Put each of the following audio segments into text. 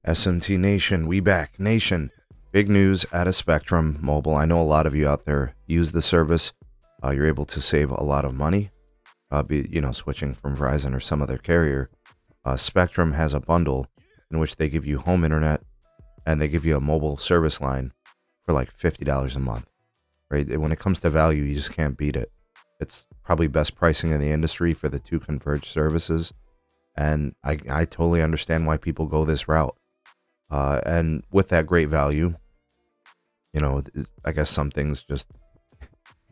SMT Nation, we back. Nation, big news out of Spectrum Mobile. I know a lot of you out there use the service. You're able to save a lot of money, switching from Verizon or some other carrier. Spectrum has a bundle in which they give you home internet and they give you a mobile service line for like $50 a month. Right? When it comes to value, you just can't beat it. It's probably best pricing in the industry for the two converged services. And I totally understand why people go this route. And with that great value, I guess some things just,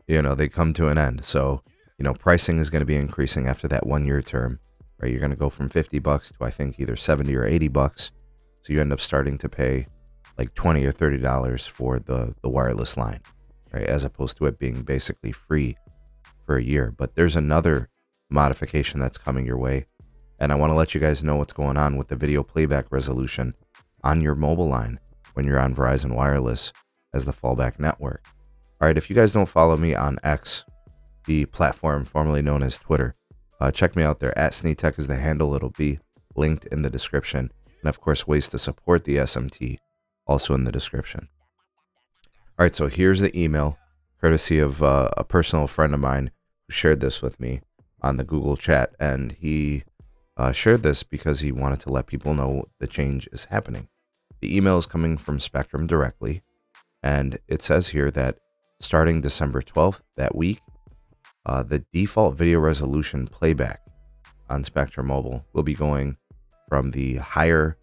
they come to an end. So, pricing is going to be increasing after that 1 year term, right? You're going to go from $50 to I think either $70 or $80. So you end up starting to pay like $20 or $30 for the wireless line, right? As opposed to it being basically free for a year. But there's another modification that's coming your way. And I want to let you guys know what's going on with the video playback resolution on your mobile line when you're on Verizon Wireless as the fallback network. All right, if you guys don't follow me on X, the platform formerly known as Twitter, check me out there. @SneedTech is the handle. It'll be linked in the description. And of course, ways to support the SMT also in the description. All right, so here's the email, courtesy of a personal friend of mine who shared this with me on the Google chat. And he shared this because he wanted to let people know the change is happening. The email is coming from Spectrum directly, and it says here that starting December 12th that week, the default video resolution playback on Spectrum Mobile will be going from the higher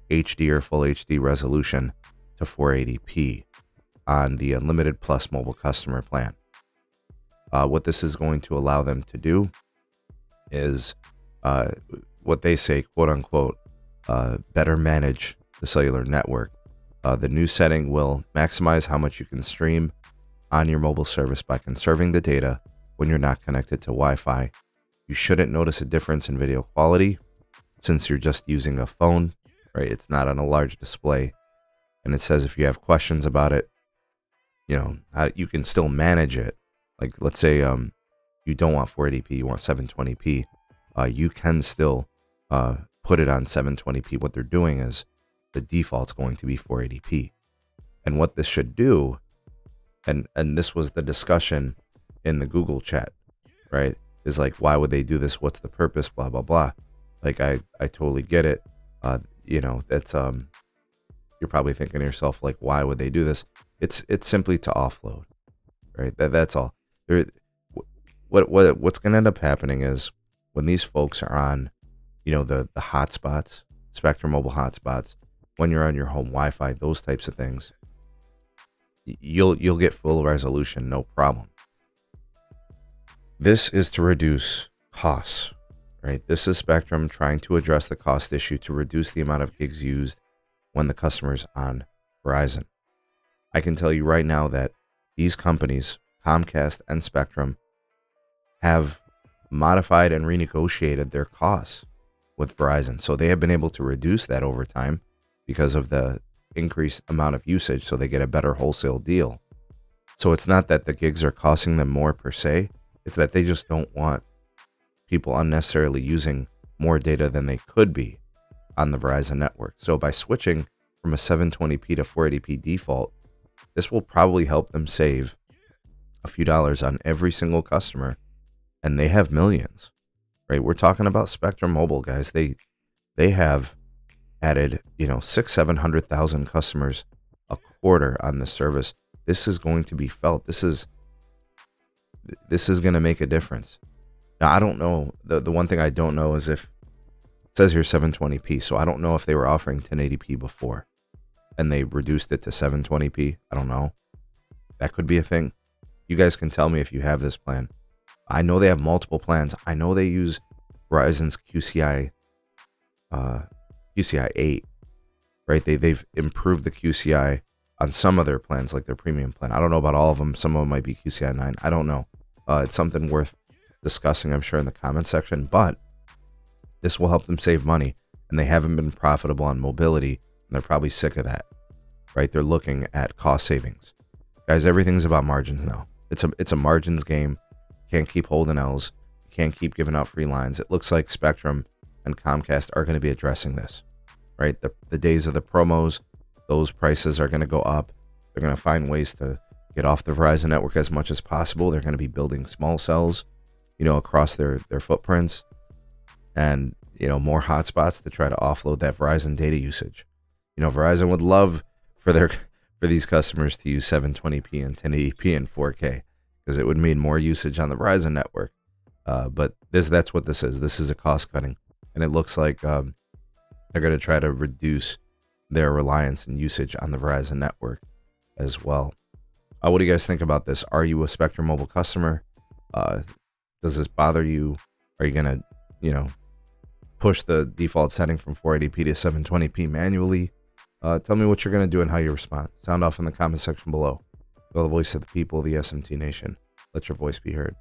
HD or Full HD resolution to 480p on the Unlimited Plus mobile customer plan. What this is going to allow them to do is what they say, quote unquote, better manage the cellular network. The new setting will maximize how much you can stream on your mobile service by conserving the data when you're not connected to Wi-Fi. You shouldn't notice a difference in video quality since you're just using a phone, right? It's not on a large display. And it says if you have questions about it, you can still manage it. Like, let's say you don't want 480p, you want 720p. You can still put it on 720p. What they're doing is the default's going to be 480p. And what this should do, and this was the discussion in the Google chat, right? Is like, why would they do this? What's the purpose? Blah, blah, blah. Like, I totally get it. That's, you're probably thinking to yourself, like, why would they do this? It's simply to offload, right? That's all. What's going to end up happening is when these folks are on, the hotspots, Spectrum Mobile hotspots, when you're on your home Wi-Fi, those types of things, you'll get full resolution, no problem. This is to reduce costs, right? This is Spectrum trying to address the cost issue to reduce the amount of gigs used when the customer's on Verizon. I can tell you right now that these companies, Comcast and Spectrum, have modified and renegotiated their costs with Verizon. So they have been able to reduce that over time because of the increased amount of usage, so they get a better wholesale deal. So it's not that the gigs are costing them more per se, it's that they just don't want people unnecessarily using more data than they could be on the Verizon network. So by switching from a 720p to 480p default, this will probably help them save a few dollars on every single customer, and they have millions, right? We're talking about Spectrum Mobile, guys. They have added, 600,000-700,000 customers a quarter on the service. This is going to be felt. This is going to make a difference. Now, I don't know. The one thing I don't know is if it says here 720p, so I don't know if they were offering 1080p before and they reduced it to 720p. I don't know. That could be a thing. You guys can tell me if you have this plan. I know they have multiple plans. I know they use Verizon's QCI 8, right? They've improved the QCI on some of their plans, like their premium plan. I don't know about all of them. Some of them might be QCI 9. I don't know. It's something worth discussing, I'm sure, in the comment section. But this will help them save money, and they haven't been profitable on mobility, and they're probably sick of that, right? They're looking at cost savings. Guys, everything's about margins now. It's a margins game. Can't keep holding L's. Can't keep giving out free lines. It looks like Spectrum and Comcast are going to be addressing this. right? The days of the promos, those prices are going to go up. They're going to find ways to get off the Verizon network as much as possible. They're going to be building small cells, across their footprints, and more hotspots to try to offload that Verizon data usage. Verizon would love for these customers to use 720p and 1080p and 4K, because it would mean more usage on the Verizon network. But that's what this is. This is a cost cutting, and it looks like they're going to try to reduce their reliance and usage on the Verizon network as well. What do you guys think about this? Are you a Spectrum Mobile customer? Does this bother you? Are you going to, push the default setting from 480p to 720p manually? Tell me what you're going to do and how you respond. Sound off in the comment section below. You're the voice of the people, the SMT Nation. Let your voice be heard.